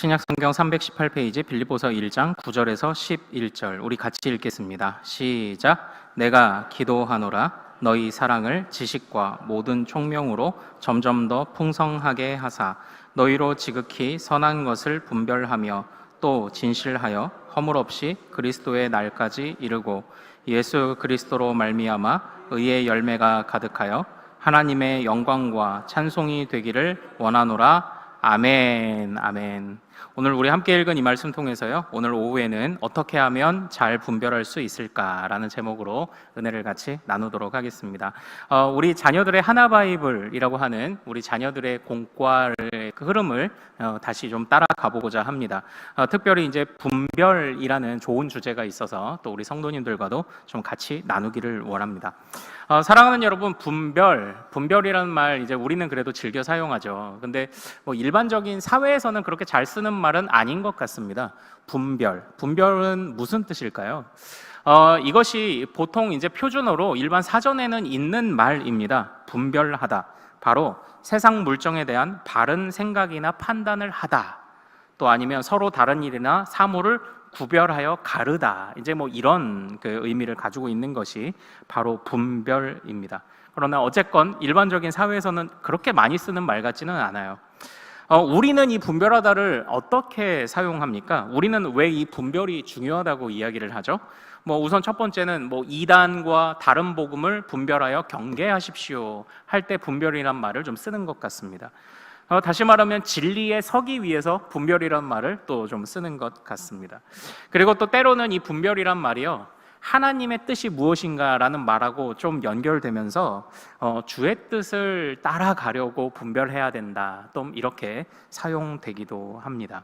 신약 성경 318페이지 빌립보서 1장 9절에서 11절 우리 같이 읽겠습니다. 시작. 내가 기도하노라 너희 사랑을 지식과 모든 총명으로 점점 더 풍성하게 하사 너희로 지극히 선한 것을 분별하며 또 진실하여 허물 없이 그리스도의 날까지 이르고 예수 그리스도로 말미암아 의의 열매가 가득하여 하나님의 영광과 찬송이 되기를 원하노라. 아멘. 아멘. 오늘 우리 함께 읽은 이 말씀 통해서요, 오늘 오후에는 어떻게 하면 잘 분별할 수 있을까라는 제목으로 은혜를 같이 나누도록 하겠습니다. 우리 자녀들의 하나바이블이라고 하는 우리 자녀들의 공과의 그 흐름을 다시 좀 따라가 보고자 합니다. 특별히 이제 분별이라는 좋은 주제가 있어서 또 우리 성도님들과도 좀 같이 나누기를 원합니다. 사랑하는 여러분, 분별이라는 말 이제 우리는 그래도 즐겨 사용하죠. 근데 뭐 일반적인 사회에서는 그렇게 잘 쓰는 말은 아닌 것 같습니다. 분별은 무슨 뜻일까요? 이것이 보통 이제 표준어로 일반 사전에는 있는 말입니다. 분별하다. 바로 세상 물정에 대한 바른 생각이나 판단을 하다. 또 아니면 서로 다른 일이나 사물을 구별하여 가르다. 이제 뭐 이런 그 의미를 가지고 있는 것이 바로 분별입니다. 그러나 어쨌건 일반적인 사회에서는 그렇게 많이 쓰는 말 같지는 않아요. 우리는 이 분별하다를 어떻게 사용합니까? 우리는 왜 이 분별이 중요하다고 이야기를 하죠? 뭐 우선 첫 번째는 뭐 이단과 다른 복음을 분별하여 경계하십시오 할 때 분별이란 말을 좀 쓰는 것 같습니다. 다시 말하면 진리에 서기 위해서 분별이란 말을 또 좀 쓰는 것 같습니다. 그리고 또 때로는 이 분별이란 말이요, 하나님의 뜻이 무엇인가라는 말하고 좀 연결되면서 주의 뜻을 따라가려고 분별해야 된다, 또 이렇게 사용되기도 합니다.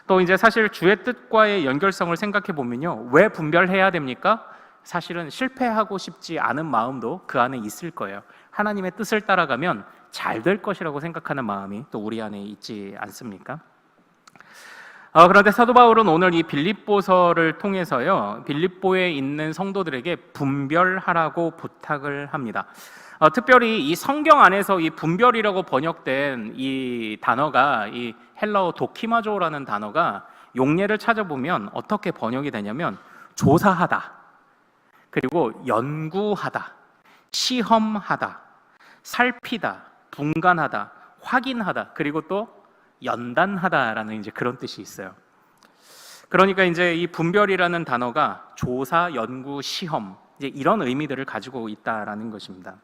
또 이제 사실 주의 뜻과의 연결성을 생각해 보면요, 왜 분별해야 됩니까? 사실은 실패하고 싶지 않은 마음도 그 안에 있을 거예요. 하나님의 뜻을 따라가면 잘 될 것이라고 생각하는 마음이 또 우리 안에 있지 않습니까? 그런데 사도 바울은 오늘 이 빌립보서를 통해서요, 빌립보에 있는 성도들에게 분별하라고 부탁을 합니다. 특별히 이 성경 안에서 이 분별이라고 번역된 이 단어가, 이 헬라어 도키마조라는 단어가 용례를 찾아보면 어떻게 번역이 되냐면 조사하다, 그리고 연구하다, 시험하다, 살피다, 분간하다, 확인하다, 그리고 또 연단하다라는 이제 그런 뜻이 있어요. 그러니까 이제 이 분별이라는 단어가 조사, 연구, 시험, 이제 이런 의미들을 가지고 있다라는 것입니다.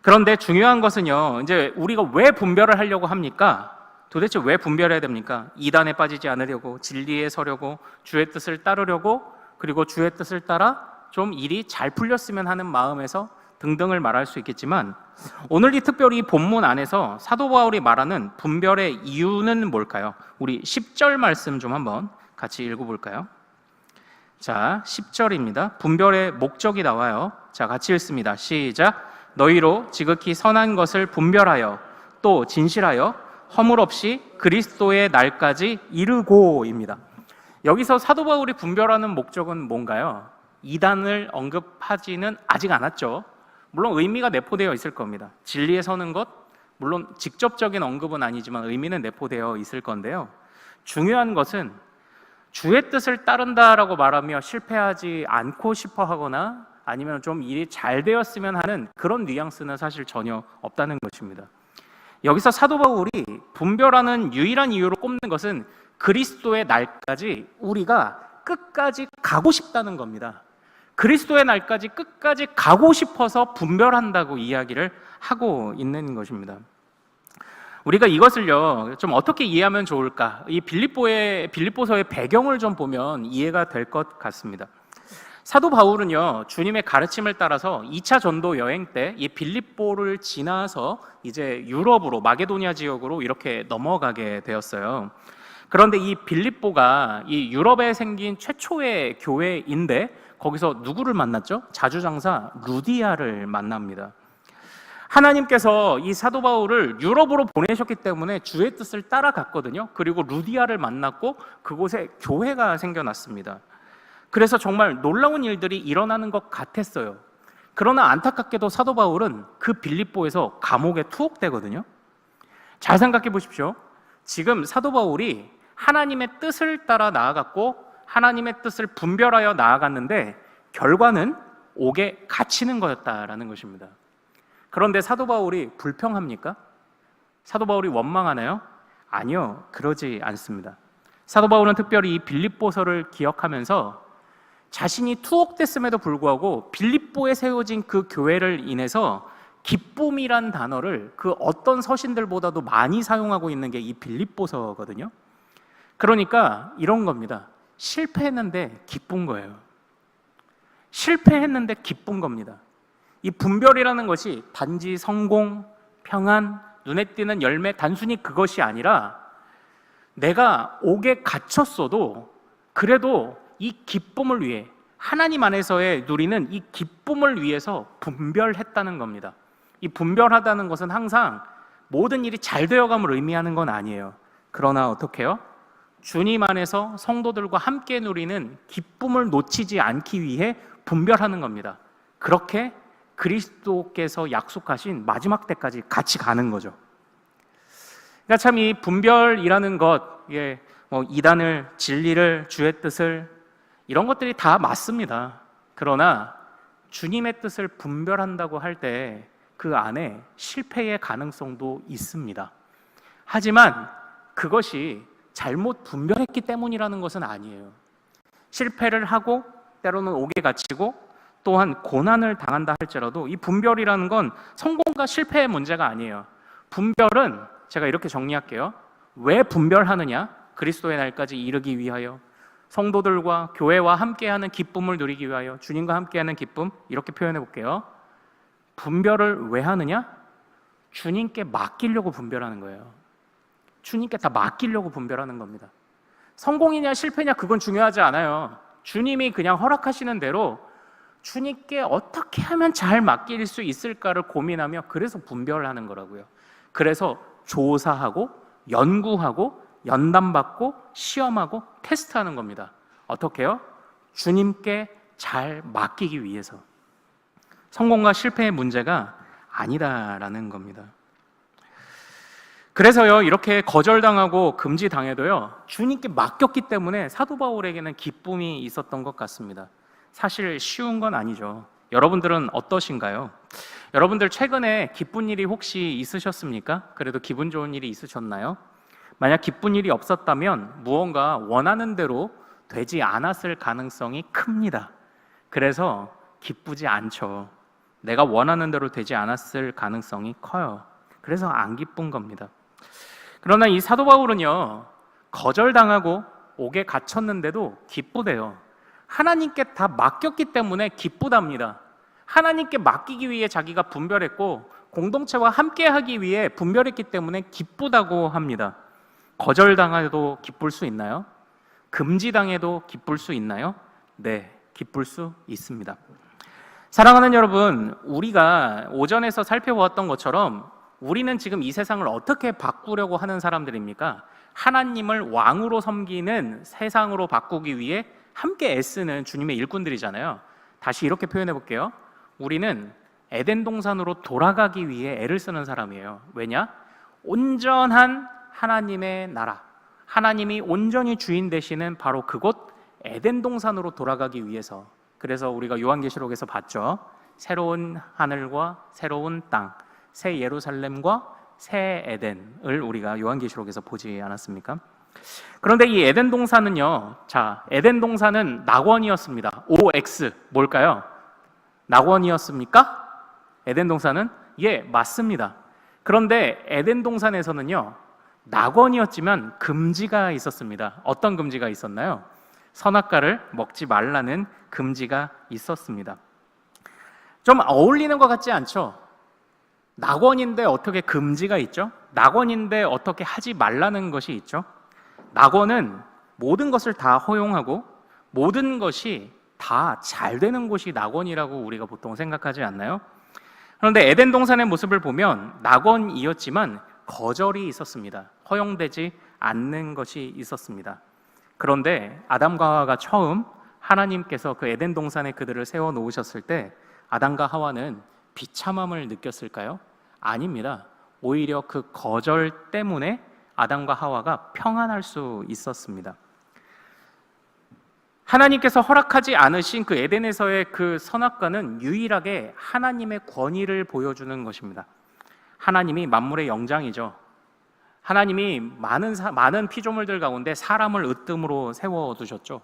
그런데 중요한 것은요, 이제 우리가 왜 분별을 하려고 합니까? 도대체 왜 분별해야 됩니까? 이단에 빠지지 않으려고, 진리에 서려고, 주의 뜻을 따르려고, 그리고 주의 뜻을 따라 좀 일이 잘 풀렸으면 하는 마음에서 등등을 말할 수 있겠지만, 오늘 이 특별히 본문 안에서 사도 바울이 말하는 분별의 이유는 뭘까요? 우리 10절 말씀 좀 한번 같이 읽어볼까요? 자, 10절입니다. 분별의 목적이 나와요. 자, 같이 읽습니다. 시작. 너희로 지극히 선한 것을 분별하여 또 진실하여 허물 없이 그리스도의 날까지 이르고입니다. 여기서 사도 바울이 분별하는 목적은 뭔가요? 이단을 언급하지는 아직 않았죠. 물론 의미가 내포되어 있을 겁니다. 진리에 서는 것, 물론 직접적인 언급은 아니지만 의미는 내포되어 있을 건데요, 중요한 것은 주의 뜻을 따른다라고 말하며 실패하지 않고 싶어 하거나 아니면 좀 일이 잘 되었으면 하는 그런 뉘앙스는 사실 전혀 없다는 것입니다. 여기서 사도 바울이 분별하는 유일한 이유로 꼽는 것은 그리스도의 날까지 우리가 끝까지 가고 싶다는 겁니다. 그리스도의 날까지 끝까지 가고 싶어서 분별한다고 이야기를 하고 있는 것입니다. 우리가 이것을요, 좀 어떻게 이해하면 좋을까? 이 빌립보서의 배경을 좀 보면 이해가 될 것 같습니다. 사도 바울은요, 주님의 가르침을 따라서 2차 전도 여행 때 이 빌립보를 지나서 이제 유럽으로, 마게도니아 지역으로 이렇게 넘어가게 되었어요. 그런데 이 빌립보가 이 유럽에 생긴 최초의 교회인데 거기서 누구를 만났죠? 자주장사 루디아를 만납니다. 하나님께서 이 사도 바울을 유럽으로 보내셨기 때문에 주의 뜻을 따라갔거든요. 그리고 루디아를 만났고 그곳에 교회가 생겨났습니다. 그래서 정말 놀라운 일들이 일어나는 것 같았어요. 그러나 안타깝게도 사도 바울은 그 빌립보에서 감옥에 투옥되거든요. 잘 생각해 보십시오. 지금 사도 바울이 하나님의 뜻을 따라 나아갔고 하나님의 뜻을 분별하여 나아갔는데 결과는 옥에 갇히는 거였다라는 것입니다. 그런데 사도 바울이 불평합니까? 사도 바울이 원망하나요? 아니요, 그러지 않습니다. 사도 바울은 특별히 이 빌립보서를 기억하면서 자신이 투옥됐음에도 불구하고 빌립보에 세워진 그 교회를 인해서 기쁨이란 단어를 그 어떤 서신들보다도 많이 사용하고 있는 게 이 빌립보서거든요. 그러니까 이런 겁니다. 실패했는데 기쁜 거예요. 실패했는데 기쁜 겁니다. 이 분별이라는 것이 단지 성공, 평안, 눈에 띄는 열매, 단순히 그것이 아니라 내가 옥에 갇혔어도 그래도 이 기쁨을 위해, 하나님 안에서의 누리는 이 기쁨을 위해서 분별했다는 겁니다. 이 분별하다는 것은 항상 모든 일이 잘 되어감을 의미하는 건 아니에요. 그러나 어떻게 해요? 주님 안에서 성도들과 함께 누리는 기쁨을 놓치지 않기 위해 분별하는 겁니다. 그렇게 그리스도께서 약속하신 마지막 때까지 같이 가는 거죠. 그러니까 참 이 분별이라는 것, 이단을, 진리를, 주의 뜻을, 이런 것들이 다 맞습니다. 그러나 주님의 뜻을 분별한다고 할 때 그 안에 실패의 가능성도 있습니다. 하지만 그것이 잘못 분별했기 때문이라는 것은 아니에요. 실패를 하고 때로는 옥에 갇히고 또한 고난을 당한다 할지라도 이 분별이라는 건 성공과 실패의 문제가 아니에요. 분별은 제가 이렇게 정리할게요. 왜 분별하느냐? 그리스도의 날까지 이르기 위하여, 성도들과 교회와 함께하는 기쁨을 누리기 위하여, 주님과 함께하는 기쁨, 이렇게 표현해 볼게요. 분별을 왜 하느냐? 주님께 맡기려고 분별하는 거예요. 주님께 다 맡기려고 분별하는 겁니다. 성공이냐 실패냐 그건 중요하지 않아요. 주님이 그냥 허락하시는 대로 주님께 어떻게 하면 잘 맡길 수 있을까를 고민하며 그래서 분별하는 거라고요. 그래서 조사하고 연구하고 연단받고 시험하고 테스트하는 겁니다. 어떻게 해요? 주님께 잘 맡기기 위해서. 성공과 실패의 문제가 아니다라는 겁니다. 그래서요, 이렇게 거절당하고 금지당해도요, 주님께 맡겼기 때문에 사도 바울에게는 기쁨이 있었던 것 같습니다. 사실 쉬운 건 아니죠. 여러분들은 어떠신가요? 여러분들 최근에 기쁜 일이 혹시 있으셨습니까? 그래도 기분 좋은 일이 있으셨나요? 만약 기쁜 일이 없었다면 무언가 원하는 대로 되지 않았을 가능성이 큽니다. 그래서 기쁘지 않죠. 내가 원하는 대로 되지 않았을 가능성이 커요. 그래서 안 기쁜 겁니다. 그러나 이 사도 바울은요, 거절당하고 옥에 갇혔는데도 기쁘대요. 하나님께 다 맡겼기 때문에 기쁘답니다. 하나님께 맡기기 위해 자기가 분별했고 공동체와 함께하기 위해 분별했기 때문에 기쁘다고 합니다. 거절당해도 기쁠 수 있나요? 금지당해도 기쁠 수 있나요? 네, 기쁠 수 있습니다. 사랑하는 여러분, 우리가 오전에서 살펴보았던 것처럼 우리는 지금 이 세상을 어떻게 바꾸려고 하는 사람들입니까? 하나님을 왕으로 섬기는 세상으로 바꾸기 위해 함께 애쓰는 주님의 일꾼들이잖아요. 다시 이렇게 표현해 볼게요. 우리는 에덴 동산으로 돌아가기 위해 애를 쓰는 사람이에요. 왜냐? 온전한 하나님의 나라, 하나님이 온전히 주인 되시는 바로 그곳 에덴 동산으로 돌아가기 위해서. 그래서 우리가 요한계시록에서 봤죠. 새로운 하늘과 새로운 땅, 새 예루살렘과 새 에덴을 우리가 요한계시록에서 보지 않았습니까? 그런데 이 에덴 동산은요, 자, 에덴 동산은 낙원이었습니다. OX 뭘까요? 낙원이었습니까? 에덴 동산은? 예, 맞습니다. 그런데 에덴 동산에서는요, 낙원이었지만 금지가 있었습니다. 어떤 금지가 있었나요? 선악과를 먹지 말라는 금지가 있었습니다. 좀 어울리는 것 같지 않죠? 낙원인데 어떻게 금지가 있죠? 낙원인데 어떻게 하지 말라는 것이 있죠? 낙원은 모든 것을 다 허용하고 모든 것이 다 잘 되는 곳이 낙원이라고 우리가 보통 생각하지 않나요? 그런데 에덴 동산의 모습을 보면 낙원이었지만 거절이 있었습니다. 허용되지 않는 것이 있었습니다. 그런데 아담과 하와가 처음 하나님께서 그 에덴 동산에 그들을 세워 놓으셨을 때 아담과 하와는 비참함을 느꼈을까요? 아닙니다. 오히려 그 거절 때문에 아담과 하와가 평안할 수 있었습니다. 하나님께서 허락하지 않으신 그 에덴에서의 그 선악과는 유일하게 하나님의 권위를 보여주는 것입니다. 하나님이 만물의 영장이죠. 하나님이 많은 피조물들 가운데 사람을 으뜸으로 세워두셨죠.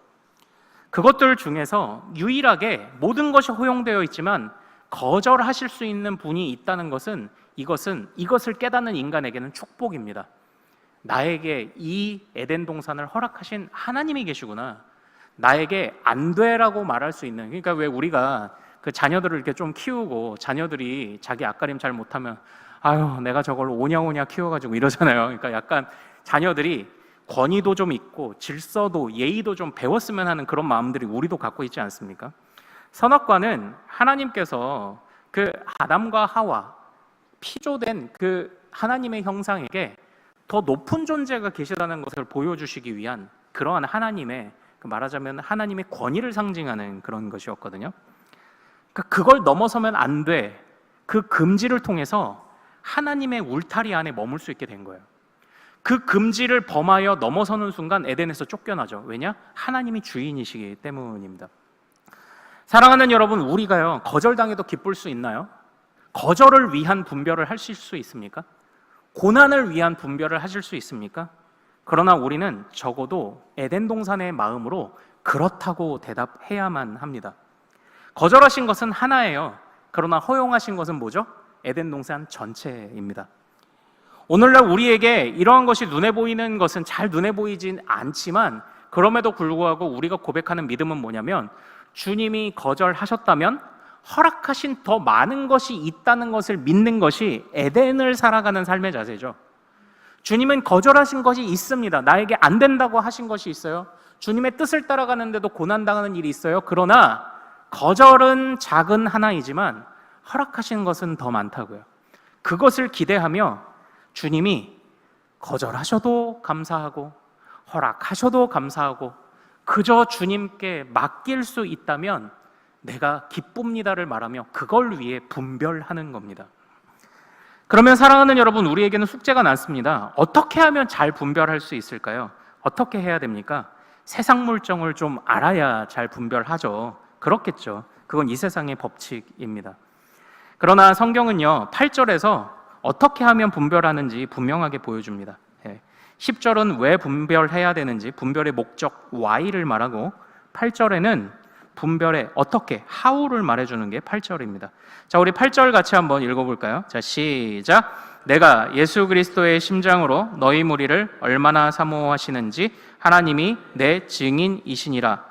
그것들 중에서 유일하게 모든 것이 허용되어 있지만 거절하실 수 있는 분이 있다는 것은 이것을 깨닫는 인간에게는 축복입니다. 나에게 이 에덴 동산을 허락하신 하나님이 계시구나. 나에게 안 돼라고 말할 수 있는, 그러니까 왜 우리가 그 자녀들을 이렇게 좀 키우고 자녀들이 자기 앞가림 잘 못하면 아유 내가 저걸 오냐오냐 키워가지고 이러잖아요. 그러니까 약간 자녀들이 권위도 좀 있고 질서도 예의도 좀 배웠으면 하는 그런 마음들이 우리도 갖고 있지 않습니까? 선악과는 하나님께서 그 아담과 하와 피조된 그 하나님의 형상에게 더 높은 존재가 계시다는 것을 보여주시기 위한 그러한 하나님의, 말하자면 하나님의 권위를 상징하는 그런 것이었거든요. 그러니까 그걸 넘어서면 안 돼. 그 금지를 통해서 하나님의 울타리 안에 머물 수 있게 된 거예요. 그 금지를 범하여 넘어서는 순간 에덴에서 쫓겨나죠. 왜냐? 하나님이 주인이시기 때문입니다. 사랑하는 여러분, 우리가요 거절당해도 기쁠 수 있나요? 거절을 위한 분별을 하실 수 있습니까? 고난을 위한 분별을 하실 수 있습니까? 그러나 우리는 적어도 에덴 동산의 마음으로 그렇다고 대답해야만 합니다. 거절하신 것은 하나예요. 그러나 허용하신 것은 뭐죠? 에덴 동산 전체입니다. 오늘날 우리에게 이러한 것이 눈에 보이는 것은 잘 눈에 보이진 않지만 그럼에도 불구하고 우리가 고백하는 믿음은 뭐냐면 주님이 거절하셨다면 허락하신 더 많은 것이 있다는 것을 믿는 것이 에덴을 살아가는 삶의 자세죠. 주님은 거절하신 것이 있습니다. 나에게 안 된다고 하신 것이 있어요. 주님의 뜻을 따라가는데도 고난당하는 일이 있어요. 그러나 거절은 작은 하나이지만 허락하신 것은 더 많다고요. 그것을 기대하며 주님이 거절하셔도 감사하고 허락하셔도 감사하고 그저 주님께 맡길 수 있다면 내가 기쁩니다를 말하며 그걸 위해 분별하는 겁니다. 그러면 사랑하는 여러분, 우리에게는 숙제가 많습니다. 어떻게 하면 잘 분별할 수 있을까요? 어떻게 해야 됩니까? 세상 물정을 좀 알아야 잘 분별하죠. 그렇겠죠. 그건 이 세상의 법칙입니다. 그러나 성경은요 8절에서 어떻게 하면 분별하는지 분명하게 보여줍니다. 10절은 왜 분별해야 되는지 분별의 목적 why를 말하고 8절에는 분별의 어떻게 how를 말해주는 게 8절입니다. 자, 우리 8절 같이 한번 읽어볼까요? 자, 시작. 내가 예수 그리스도의 심장으로 너희 무리를 얼마나 사모하시는지 하나님이 내 증인이시니라.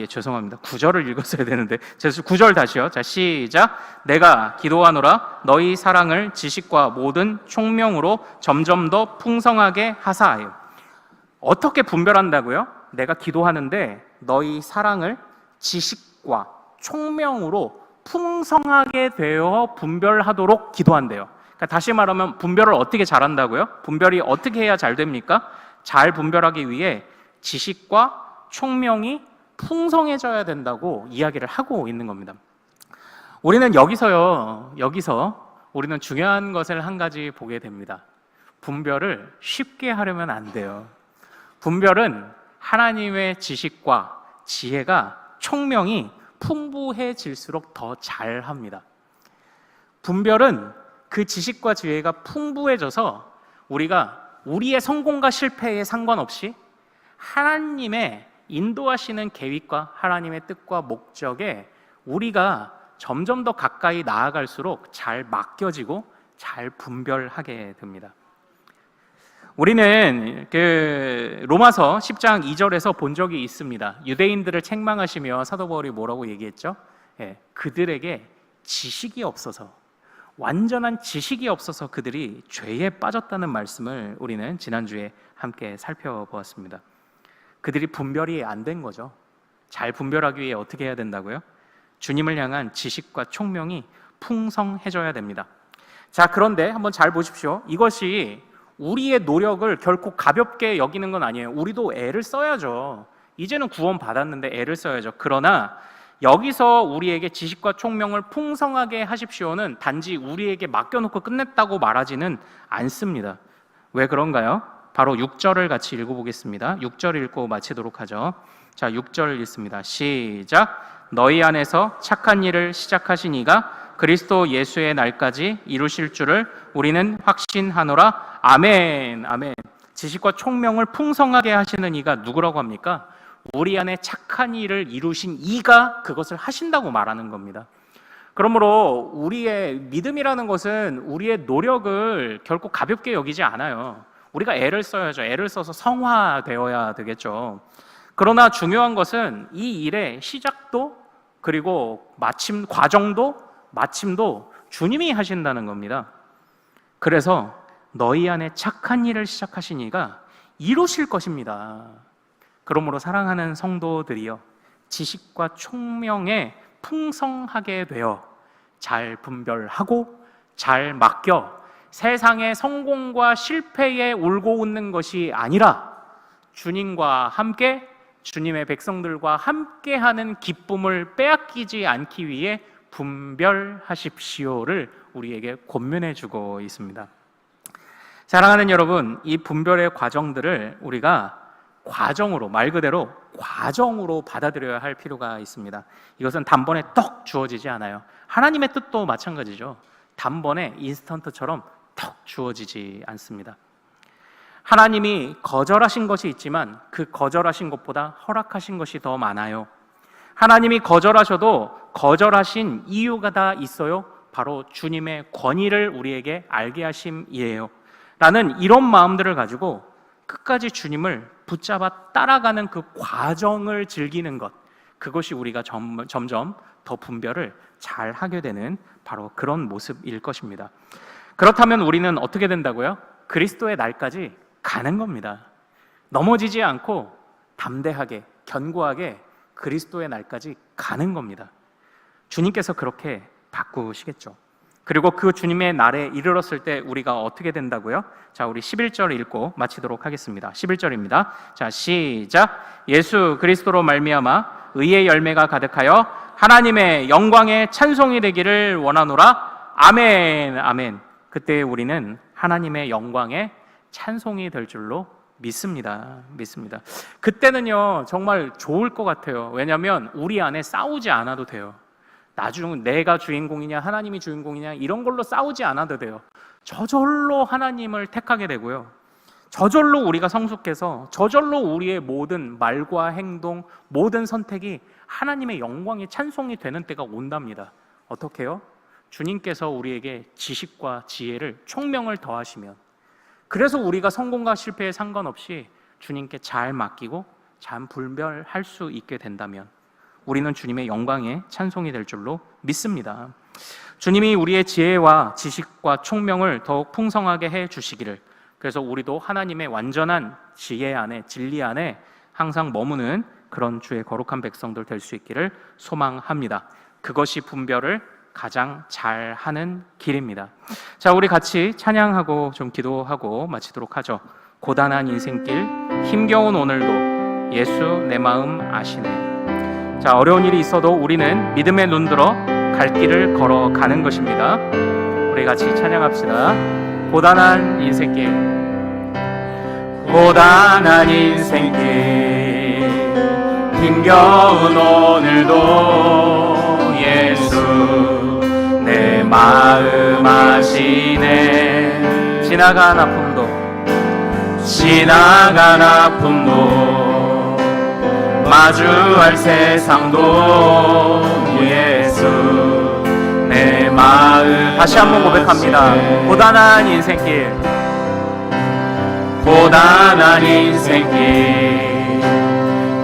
죄송합니다. 9절을 읽었어야 되는데 9절 다시요. 자, 시작. 내가 기도하노라 너희 사랑을 지식과 모든 총명으로 점점 더 풍성하게 하사하여. 어떻게 분별한다고요? 내가 기도하는데 너희 사랑을 지식과 총명으로 풍성하게 되어 분별하도록 기도한대요. 그러니까 다시 말하면 분별을 어떻게 잘한다고요? 분별이 어떻게 해야 잘 됩니까? 잘 분별하기 위해 지식과 총명이 풍성해져야 된다고 이야기를 하고 있는 겁니다. 우리는 여기서 우리는 중요한 것을 한 가지 보게 됩니다. 분별을 쉽게 하려면 안 돼요. 분별은 하나님의 지식과 지혜가 총명이 풍부해질수록 더 잘합니다. 분별은 그 지식과 지혜가 풍부해져서 우리가 우리의 성공과 실패에 상관없이 하나님의 인도하시는 계획과 하나님의 뜻과 목적에 우리가 점점 더 가까이 나아갈수록 잘 맡겨지고 잘 분별하게 됩니다. 우리는 그 로마서 10장 2절에서 본 적이 있습니다. 유대인들을 책망하시며 사도 바울이 뭐라고 얘기했죠? 그들에게 지식이 없어서, 완전한 지식이 없어서 그들이 죄에 빠졌다는 말씀을 우리는 지난주에 함께 살펴보았습니다. 그들이 분별이 안 된 거죠. 잘 분별하기 위해 어떻게 해야 된다고요? 주님을 향한 지식과 총명이 풍성해져야 됩니다. 자, 그런데 한번 잘 보십시오. 이것이 우리의 노력을 결코 가볍게 여기는 건 아니에요. 우리도 애를 써야죠. 이제는 구원 받았는데 애를 써야죠. 그러나 여기서 우리에게 지식과 총명을 풍성하게 하십시오는 단지 우리에게 맡겨놓고 끝냈다고 말하지는 않습니다. 왜 그런가요? 바로 6절을 같이 읽어보겠습니다. 6절 읽고 마치도록 하죠. 자, 6절 읽습니다. 시작. 너희 안에서 착한 일을 시작하신 이가 그리스도 예수의 날까지 이루실 줄을 우리는 확신하노라. 아멘. 아멘. 지식과 총명을 풍성하게 하시는 이가 누구라고 합니까? 우리 안에 착한 일을 이루신 이가 그것을 하신다고 말하는 겁니다. 그러므로 우리의 믿음이라는 것은 우리의 노력을 결코 가볍게 여기지 않아요. 우리가 애를 써야죠. 애를 써서 성화되어야 되겠죠. 그러나 중요한 것은 이 일의 시작도 그리고 과정도 마침도 주님이 하신다는 겁니다. 그래서 너희 안에 착한 일을 시작하신 이가 이루실 것입니다. 그러므로 사랑하는 성도들이여, 지식과 총명에 풍성하게 되어 잘 분별하고 잘 맡겨 세상의 성공과 실패에 울고 웃는 것이 아니라 주님과 함께, 주님의 백성들과 함께하는 기쁨을 빼앗기지 않기 위해 분별하십시오를 우리에게 권면해 주고 있습니다. 사랑하는 여러분, 이 분별의 과정들을 우리가 과정으로, 말 그대로 과정으로 받아들여야 할 필요가 있습니다. 이것은 단번에 떡 주어지지 않아요. 하나님의 뜻도 마찬가지죠. 단번에 인스턴트처럼 턱 주어지지 않습니다. 하나님이 거절하신 것이 있지만 그 거절하신 것보다 허락하신 것이 더 많아요. 하나님이 거절하셔도 거절하신 이유가 다 있어요. 바로 주님의 권위를 우리에게 알게 하심이에요. 라는 이런 마음들을 가지고 끝까지 주님을 붙잡아 따라가는 그 과정을 즐기는 것, 그것이 우리가 점점 더 분별을 잘 하게 되는 바로 그런 모습일 것입니다. 그렇다면 우리는 어떻게 된다고요? 그리스도의 날까지 가는 겁니다. 넘어지지 않고 담대하게, 견고하게 그리스도의 날까지 가는 겁니다. 주님께서 그렇게 바꾸시겠죠. 그리고 그 주님의 날에 이르렀을 때 우리가 어떻게 된다고요? 자, 우리 11절 읽고 마치도록 하겠습니다. 11절입니다. 자, 시작. 예수 그리스도로 말미암아 의의 열매가 가득하여 하나님의 영광에 찬송이 되기를 원하노라. 아멘. 아멘. 그때 우리는 하나님의 영광에 찬송이 될 줄로 믿습니다. 그때는요, 정말 좋을 것 같아요. 왜냐하면 우리 안에 싸우지 않아도 돼요. 내가 주인공이냐 하나님이 주인공이냐 이런 걸로 싸우지 않아도 돼요. 저절로 하나님을 택하게 되고요, 저절로 우리가 성숙해서 저절로 우리의 모든 말과 행동, 모든 선택이 하나님의 영광의 찬송이 되는 때가 온답니다. 어떻게요? 주님께서 우리에게 지식과 지혜를, 총명을 더하시면, 그래서 우리가 성공과 실패에 상관없이 주님께 잘 맡기고 잘 분별할 수 있게 된다면 우리는 주님의 영광에 찬송이 될 줄로 믿습니다. 주님이 우리의 지혜와 지식과 총명을 더욱 풍성하게 해 주시기를, 그래서 우리도 하나님의 완전한 지혜 안에, 진리 안에 항상 머무는 그런 주의 거룩한 백성들 될 수 있기를 소망합니다. 그것이 분별을 가장 잘하는 길입니다. 자, 우리 같이 찬양하고 좀 기도하고 마치도록 하죠. 고단한 인생길, 힘겨운 오늘도 예수 내 마음 아시네. 자, 어려운 일이 있어도 우리는 믿음의 눈 들어 갈 길을 걸어가는 것입니다. 우리 같이 찬양합시다. 고단한 인생길, 고단한 인생길, 힘겨운 오늘도 예수 내 마음 아시네. 지나간 아픔도 마주할 세상도 예수 내 마음. 다시 한번 고백합니다. 고단한 인생길,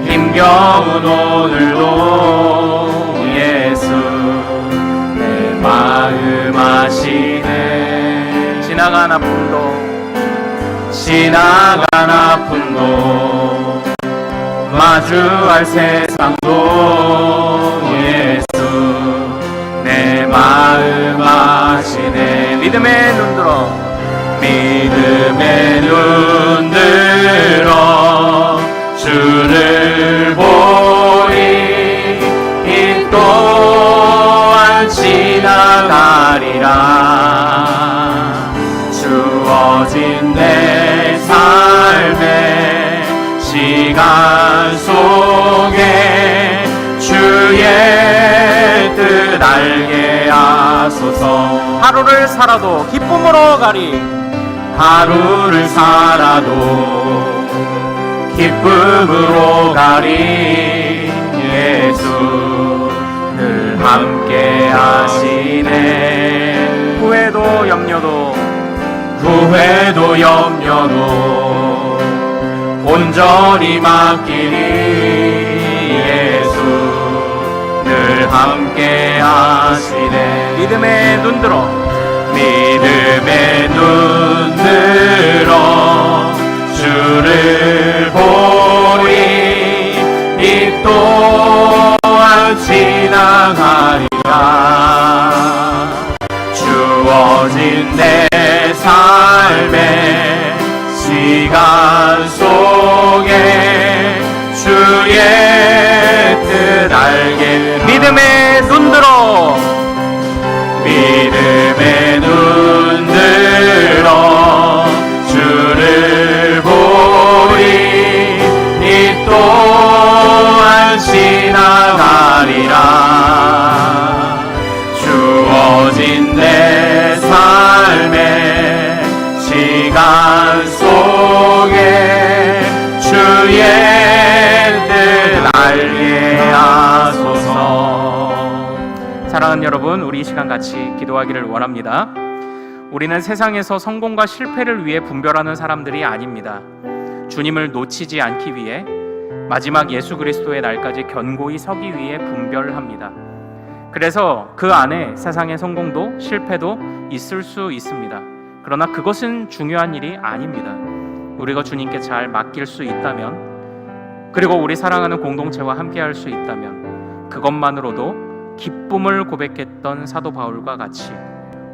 힘겨운 오늘도 예수 내 마음 아시네. 지나간 아픔도 마주할 세상도 예수 내 마음 아시네. 믿음의 눈 들어 주를 보리. 이 또한 지나가리라. 주어진 내 삶 시간 속에 주의 뜻 알게 하소서. 하루를 살아도 기쁨으로 가리. 하루를 살아도 기쁨으로 가리. 예수 늘 함께 하시네. 후회도 염려도 온전히 맡기니. 예수 늘 함께 하시네. 믿음의 눈 들어 주를 보리. 이 또한 지나가리라. 주어진 내 삶의 시간 속에 주의 뜻 알게. 믿음의 눈 들어 주를 보리. 이 또한 지나가리라. 주어진 내 삶의 시간 속에 주의 뜻 알게 하소서. 사랑하는 여러분, 우리 이 시간 같이 기도하기를 원합니다. 우리는 세상에서 성공과 실패를 위해 분별하는 사람들이 아닙니다. 주님을 놓치지 않기 위해 마지막 예수 그리스도의 날까지 견고히 서기 위해 분별합니다. 그래서 그 안에 세상의 성공도 실패도 있을 수 있습니다. 그러나 그것은 중요한 일이 아닙니다. 우리가 주님께 잘 맡길 수 있다면, 그리고 우리 사랑하는 공동체와 함께할 수 있다면, 그것만으로도 기쁨을 고백했던 사도 바울과 같이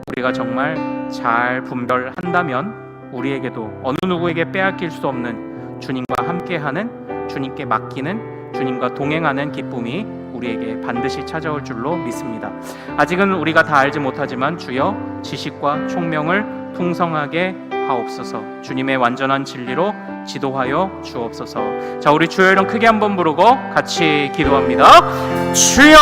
우리가 정말 잘 분별한다면 우리에게도 어느 누구에게 빼앗길 수 없는 주님과 함께하는, 주님께 맡기는, 주님과 동행하는 기쁨이 우리에게 반드시 찾아올 줄로 믿습니다. 아직은 우리가 다 알지 못하지만 주여 지식과 총명을 풍성하게 하옵소서. 주님의 완전한 진리로 지도하여 주옵소서. 자, 우리 주여 이름 크게 한번 부르고 같이 기도합니다. 주여.